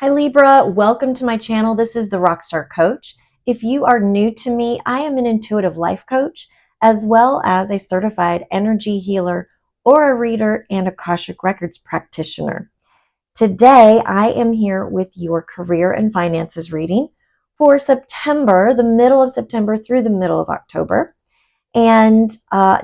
Hi Libra, welcome to my channel. This is the Rockstar Coach. If you are new to me, I am an intuitive life coach, as well as a certified energy healer, aura reader, and Akashic Records practitioner. Today, I am here with your career and finances reading for September, the middle of September through the middle of October. And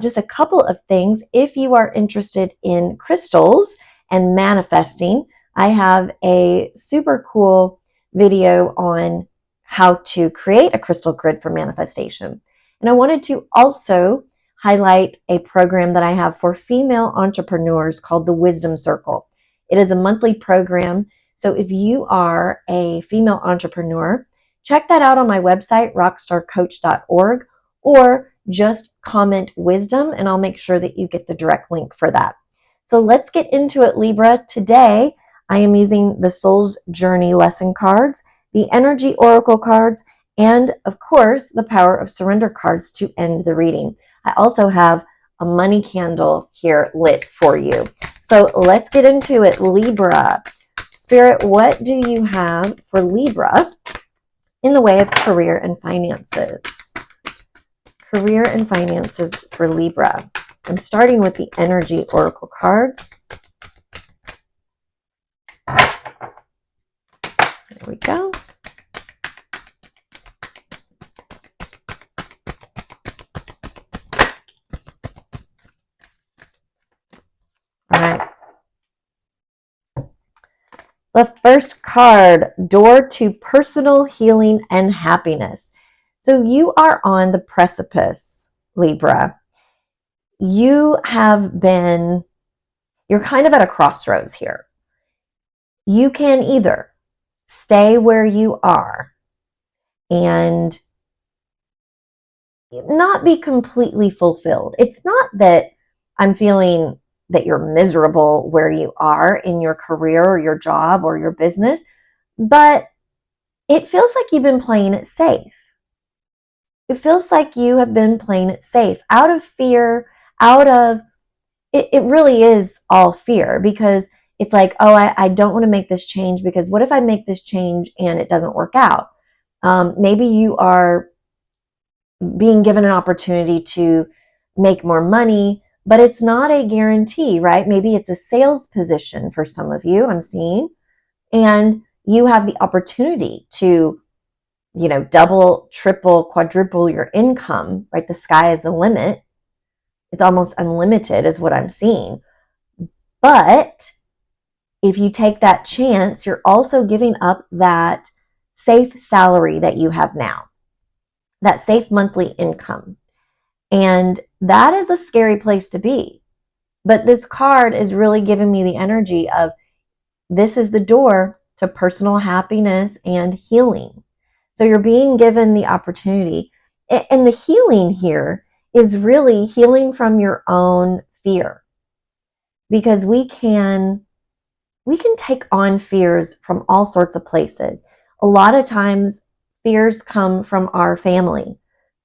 just a couple of things. If you are interested in crystals and manifesting, I have a super cool video on how to create a crystal grid for manifestation. And I wanted to also highlight a program that I have for female entrepreneurs called the Wisdom Circle. It is a monthly program. So if you are a female entrepreneur, check that out on my website, rockstarcoach.org, or just comment wisdom and I'll make sure that you get the direct link for that. So let's get into it, Libra. Today, I am using the Soul's Journey lesson cards, the Energy Oracle cards, and of course, the Power of Surrender cards to end the reading. I also have a money candle here lit for you. So let's get into it, Libra. Spirit, what do you have for Libra in the way of career and finances? Career and finances for Libra. I'm starting with the Energy Oracle cards. There we go. All right. The first card, Door to Personal Healing and Happiness. So you are on the precipice, Libra. You're kind of at a crossroads here. You can either stay where you are and not be completely fulfilled. It's not that I'm feeling that you're miserable where you are in your career or your job or your business, but it feels like you've been playing it safe. It feels like you have been playing it safe out of fear, it really is all fear, because it's like, oh, I don't want to make this change because what if I make this change and it doesn't work out? Maybe you are being given an opportunity to make more money, but it's not a guarantee, right? Maybe it's a sales position for some of you, I'm seeing, and you have the opportunity to, double, triple, quadruple your income, right? The sky is the limit. It's almost unlimited is what I'm seeing. But if you take that chance, you're also giving up that safe salary that you have now, that safe monthly income. And that is a scary place to be. But this card is really giving me the energy of this is the door to personal happiness and healing. So you're being given the opportunity. And the healing here is really healing from your own fear. Because we can take on fears from all sorts of places. A lot of times, fears come from our family,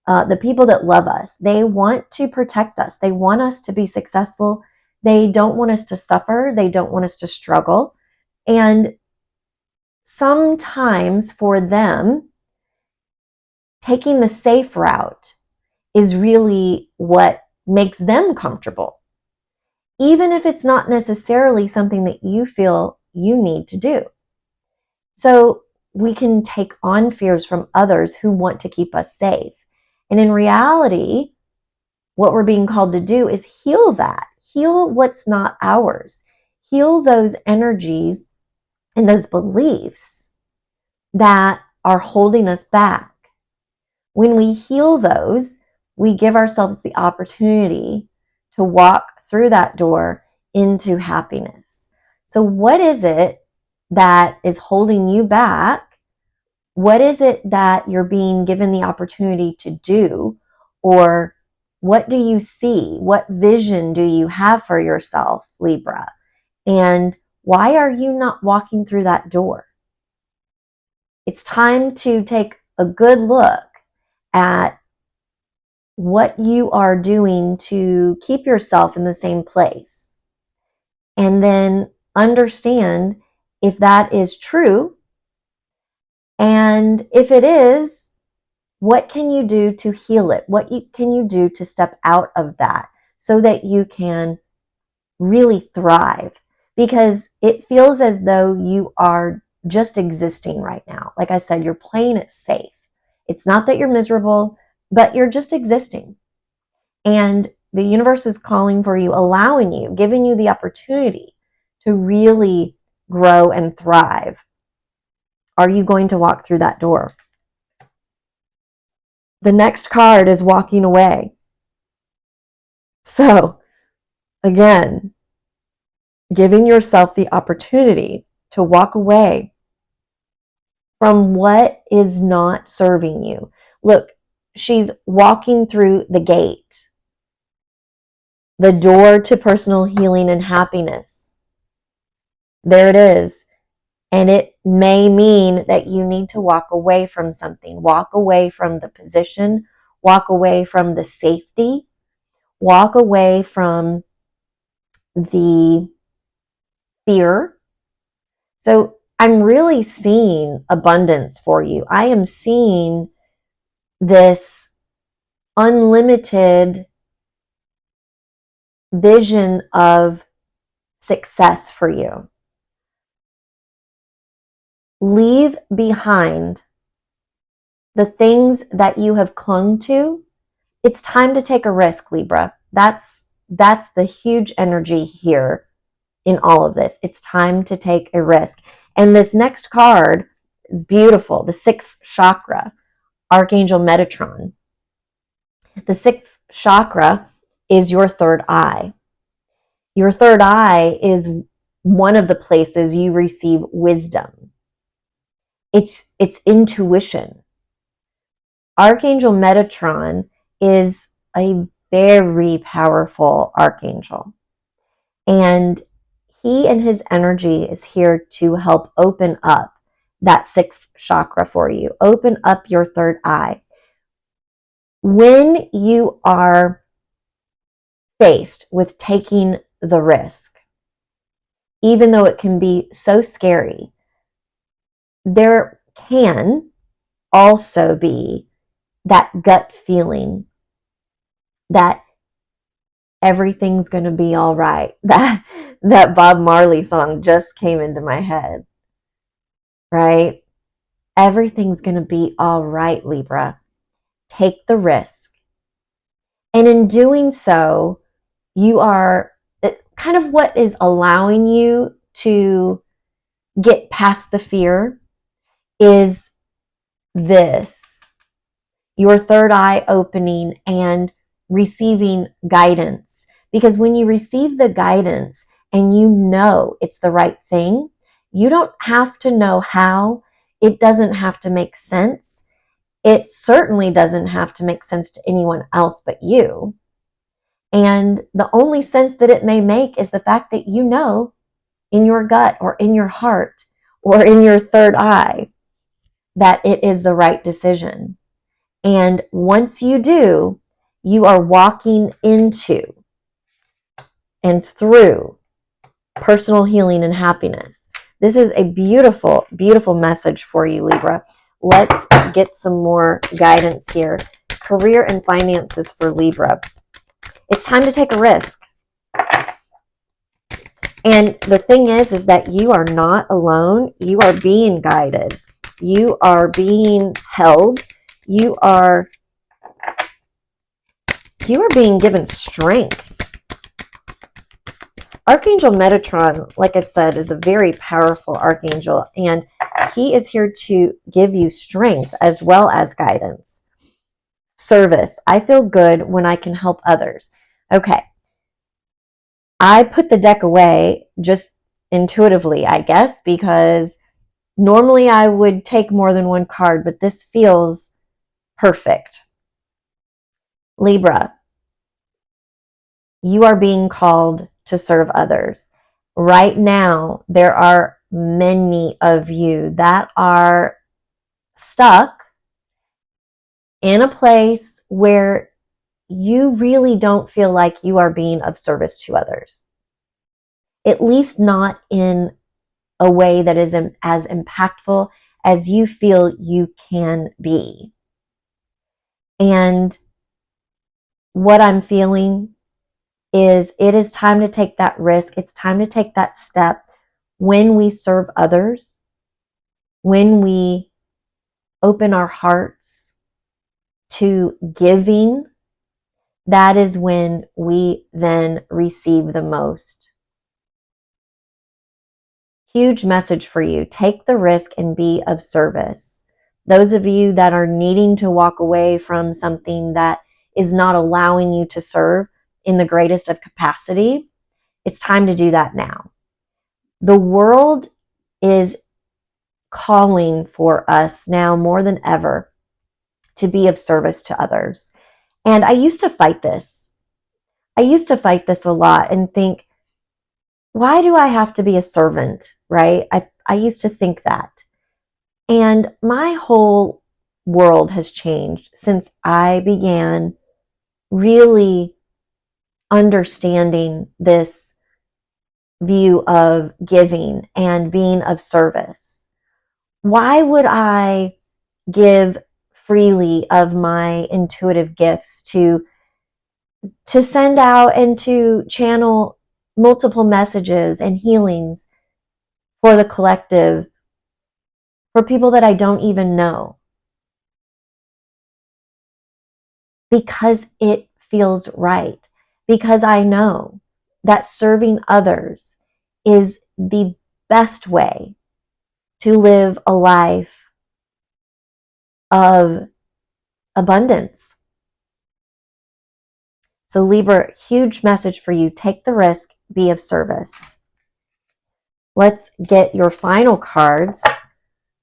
the people that love us. They want to protect us. They want us to be successful. They don't want us to suffer. They don't want us to struggle. And sometimes for them, taking the safe route is really what makes them comfortable, even if it's not necessarily something that you feel you need to do. So we can take on fears from others who want to keep us safe. And in reality, what we're being called to do is heal that. Heal what's not ours. Heal those energies and those beliefs that are holding us back. When we heal those, we give ourselves the opportunity to walk through that door into happiness. So what is it that is holding you back? What is it that you're being given the opportunity to do? Or what do you see? What vision do you have for yourself, Libra? And why are you not walking through that door? It's time to take a good look at what you are doing to keep yourself in the same place. And then understand if that is true, And if it is, what can you do to heal it? Can you do to step out of that so that you can really thrive? Because it feels as though you are just existing right now. Like I said, you're playing it safe. It's not that you're miserable, but you're just existing. And the universe is calling for you, allowing you, giving you the opportunity to really grow and thrive. Are you going to walk through that door? The next card is walking away. So, again, giving yourself the opportunity to walk away from what is not serving you. Look, she's walking through the gate, the door to personal healing and happiness. There it is. And it may mean that you need to walk away from something, walk away from the position, walk away from the safety, walk away from the fear. So I'm really seeing abundance for you. I am seeing this unlimited vision of success for you. Leave behind the things that you have clung to. It's time to take a risk, Libra. That's the huge energy here in all of this. It's time to take a risk. And this next card is beautiful. The sixth chakra, Archangel Metatron. The sixth chakra is your third eye. Your third eye is one of the places you receive wisdom. It's intuition. Archangel Metatron is a very powerful archangel. And he and his energy is here to help open up that sixth chakra for you. Open up your third eye. When you are faced with taking the risk, even though it can be so scary, there can also be that gut feeling that everything's going to be all right. That Bob Marley song just came into my head, right? Everything's going to be all right, Libra. Take the risk. And in doing so, you are kind of what is allowing you to get past the fear is this, your third eye opening and receiving guidance. Because when you receive the guidance and you know it's the right thing, you don't have to know how. It doesn't have to make sense. It certainly doesn't have to make sense to anyone else but you. And the only sense that it may make is the fact that you know in your gut or in your heart or in your third eye that it is the right decision. And once you do, you are walking into and through personal healing and happiness. This is a beautiful, beautiful message for you, Libra. Let's get some more guidance here. Career and finances for Libra. It's time to take a risk. And the thing is that you are not alone. You are being guided. You are being held. You are being given strength. Archangel Metatron, like I said, is a very powerful archangel, and he is here to give you strength as well as guidance. Service. I feel good when I can help others. Okay. I put the deck away just intuitively, I guess, because normally I would take more than one card, but this feels perfect. Libra, you are being called to serve others. Right now, there are many of you that are stuck in a place where you really don't feel like you are being of service to others. At least not in a way that is as impactful as you feel you can be. And what I'm feeling is it is time to take that risk. It's time to take that step when we serve others, when we open our hearts to giving. That is when we then receive the most. Huge message for you. Take the risk and be of service. Those of you that are needing to walk away from something that is not allowing you to serve in the greatest of capacity, it's time to do that now. The world is calling for us now more than ever to be of service to others. And I used to fight this. I used to fight this a lot and think, why do I have to be a servant, right? I used to think that. And my whole world has changed since I began really understanding this view of giving and being of service. Why would I give freely of my intuitive gifts to send out and to channel multiple messages and healings for the collective, for people that I don't even know? Because it feels right. Because I know that serving others is the best way to live a life of abundance. So Libra, huge message for you. Take the risk, be of service. Let's get your final cards.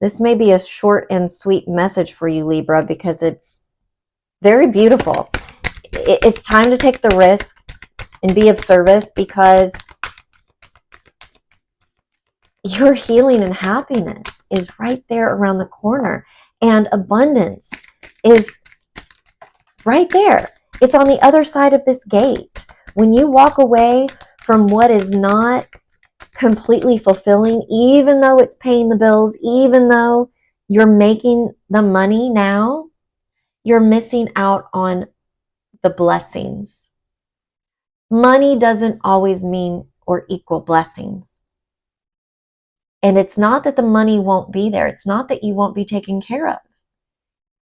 This may be a short and sweet message for you, Libra, because it's very beautiful. It's time to take the risk and be of service, because your healing and happiness is right there around the corner, and abundance is right there. It's on the other side of this gate. When you walk away from what is not completely fulfilling, even though it's paying the bills, even though you're making the money now, you're missing out on the blessings. Money doesn't always mean or equal blessings. And it's not that the money won't be there. It's not that you won't be taken care of.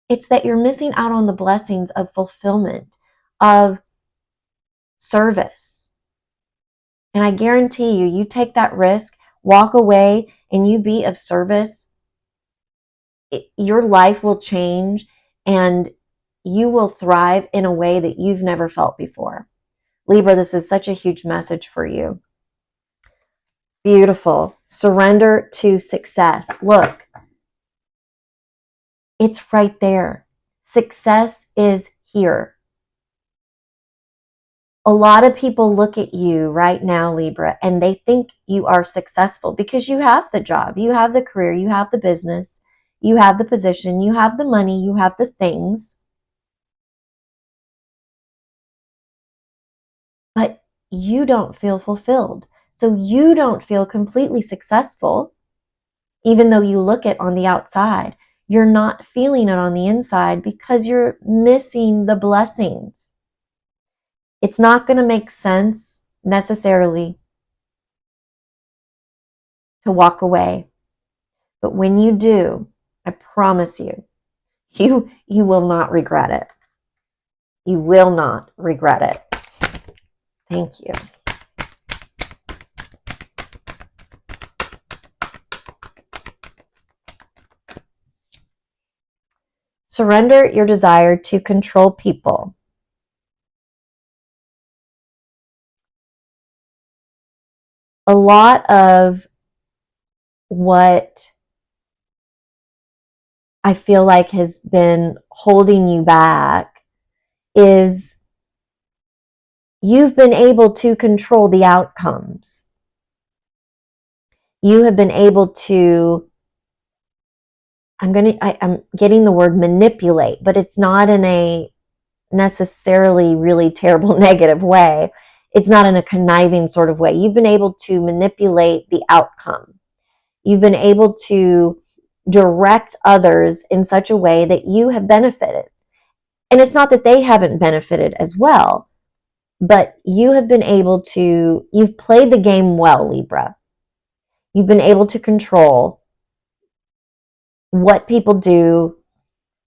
It's that you're missing out on the blessings of fulfillment, of service. And I guarantee you, you take that risk, walk away, and you be of service, your life will change and you will thrive in a way that you've never felt before. Libra, this is such a huge message for you. Beautiful. Surrender to success. Look, it's right there. Success is here. A lot of people look at you right now, Libra, and they think you are successful because you have the job, you have the career, you have the business, you have the position, you have the money, you have the things. But you don't feel fulfilled. So you don't feel completely successful, even though you look it on the outside. You're not feeling it on the inside because you're missing the blessings. It's not going to make sense necessarily to walk away. But when you do, I promise you, you will not regret it. You will not regret it. Thank you. Surrender your desire to control people. A lot of what I feel like has been holding you back is you've been able to control the outcomes. You have been able to, I'm getting the word manipulate, but it's not in a necessarily really terrible negative way. It's not in a conniving sort of way. You've been able to manipulate the outcome. You've been able to direct others in such a way that you have benefited. And it's not that they haven't benefited as well, but you have been able to, you've played the game well, Libra. You've been able to control what people do,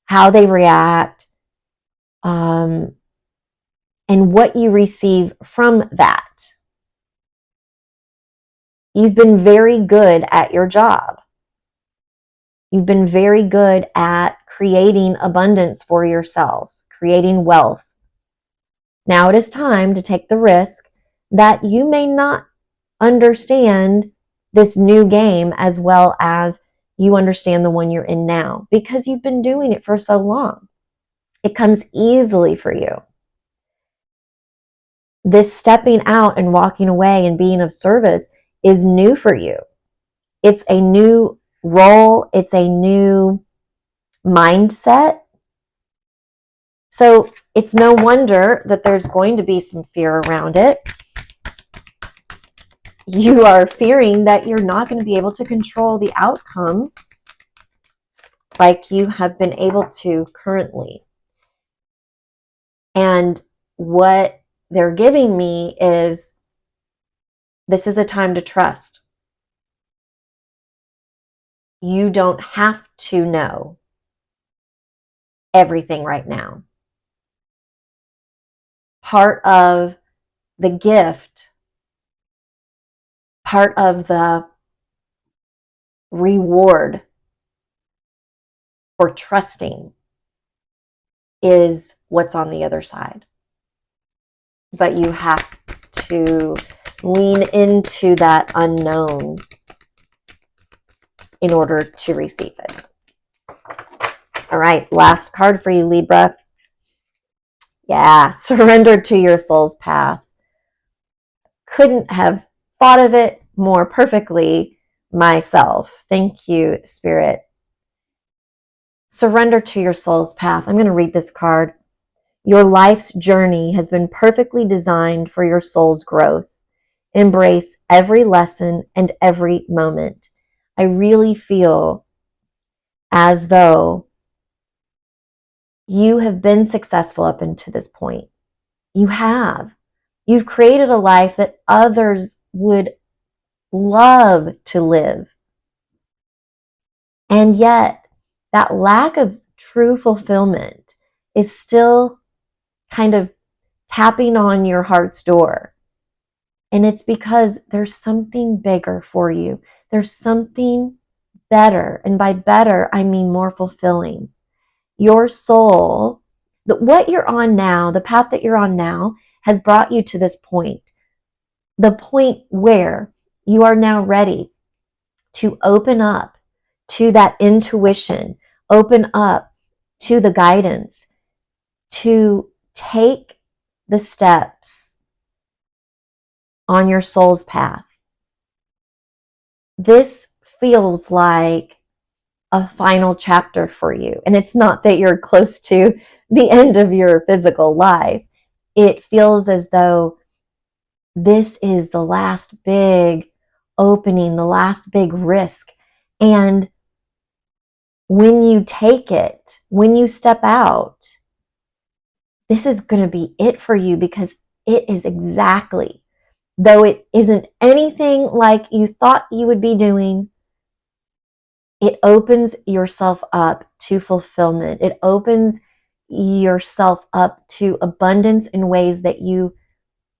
how they react, and what you receive from that. You've been very good at your job. You've been very good at creating abundance for yourself, creating wealth. Now it is time to take the risk that you may not understand this new game as well as you understand the one you're in now, because you've been doing it for so long. It comes easily for you. This stepping out and walking away and being of service is new for you. It's a new role. It's a new mindset. So it's no wonder that there's going to be some fear around it. You are fearing that you're not going to be able to control the outcome like you have been able to currently. And what they're giving me is, this is a time to trust. You don't have to know everything right now. Part of the gift, part of the reward for trusting is what's on the other side. But you have to lean into that unknown in order to receive it. All right, last card for you, Libra. Yeah, surrender to your soul's path. Couldn't have thought of it more perfectly myself. Thank you, Spirit. Surrender to your soul's path. I'm going to read this card. Your life's journey has been perfectly designed for your soul's growth. Embrace every lesson and every moment. I really feel as though you have been successful up until this point. You have. You've created a life that others would love to live. And yet, that lack of true fulfillment is still kind of tapping on your heart's door. And it's because there's something bigger for you. There's something better. And by better, I mean more fulfilling. Your soul, what you're on now, the path that you're on now, has brought you to this point. The point where you are now ready to open up to that intuition, open up to the guidance, to take the steps on your soul's path. This feels like a final chapter for you. And it's not that you're close to the end of your physical life. It feels as though this is the last big opening, the last big risk. And when you take it, when you step out, this is going to be it for you, because it is exactly, though it isn't anything like you thought you would be doing, it opens yourself up to fulfillment. It opens yourself up to abundance in ways that you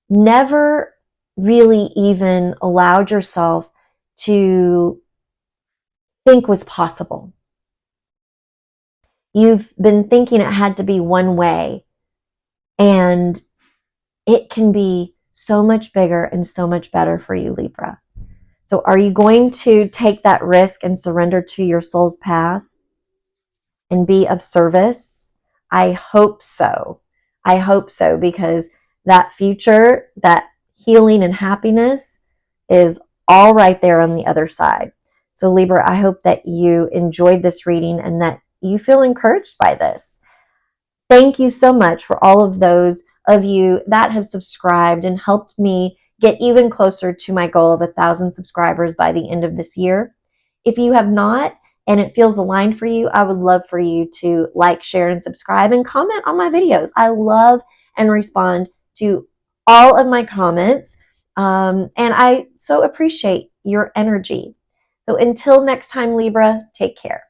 never really even allowed yourself to think was possible. You've been thinking it had to be one way, and it can be so much bigger and so much better for you, Libra. So are you going to take that risk and surrender to your soul's path and be of service? I hope so. I hope so, because that future, that healing and happiness is all right there on the other side. So Libra, I hope that you enjoyed this reading and that you feel encouraged by this. Thank you so much for all of those of you that have subscribed and helped me get even closer to my goal of 1,000 subscribers by the end of this year. If you have not, and it feels aligned for you, I would love for you to like, share, and subscribe and comment on my videos. I love and respond to all of my comments. And I so appreciate your energy. So until next time, Libra, take care.